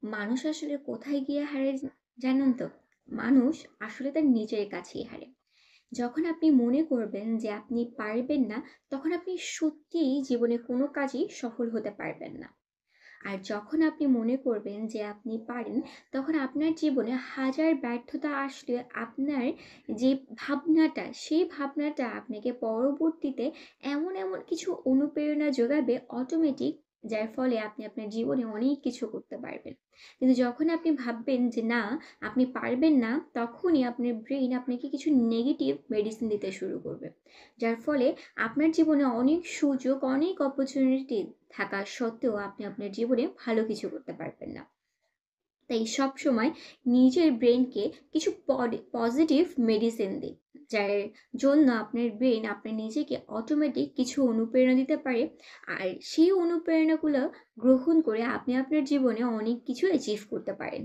মানুষ আসলে কোথায় গিয়ে হারে জানেন তো? মানুষ আসলে তার নিজের কাছেই হারে। যখন আপনি মনে করবেন যে আপনি পারবেন না, তখন আপনি সত্যিই জীবনে কোনো কাজেই সফল হতে পারবেন না। আর যখন আপনি মনে করবেন যে আপনি পারেন, তখন আপনার জীবনে হাজার ব্যর্থতা আসলে আপনার যে ভাবনাটা, সেই ভাবনাটা আপনাকে পরবর্তীতে এমন কিছু অনুপ্রেরণা যোগাবে অটোমেটিক, যার ফলে আপনি আপনার জীবনে অনেক কিছু করতে পারবেন। কিন্তু যখন আপনি ভাববেন যে না, আপনি পারবেন না, তখনই আপনার ব্রেইন আপনাকে কিছু নেগেটিভ মেডিসিন দিতে শুরু করবে। যার ফলে আপনার জীবনে অনেক সুযোগ, অনেক অপরচুনিটি থাকা সত্ত্বেও আপনি আপনার জীবনে ভালো কিছু করতে পারবেন না। তাই সবসময় নিজের ব্রেনকে কিছু পজিটিভ মেডিসিন দিন, যার জন্য আপনার ব্রেন আপনার নিজেকে অটোমেটিক কিছু অনুপ্রেরণা দিতে পারে। আর সেই অনুপ্রেরণাগুলো গ্রহণ করে আপনি আপনার জীবনে অনেক কিছু অ্যাচিভ করতে পারেন।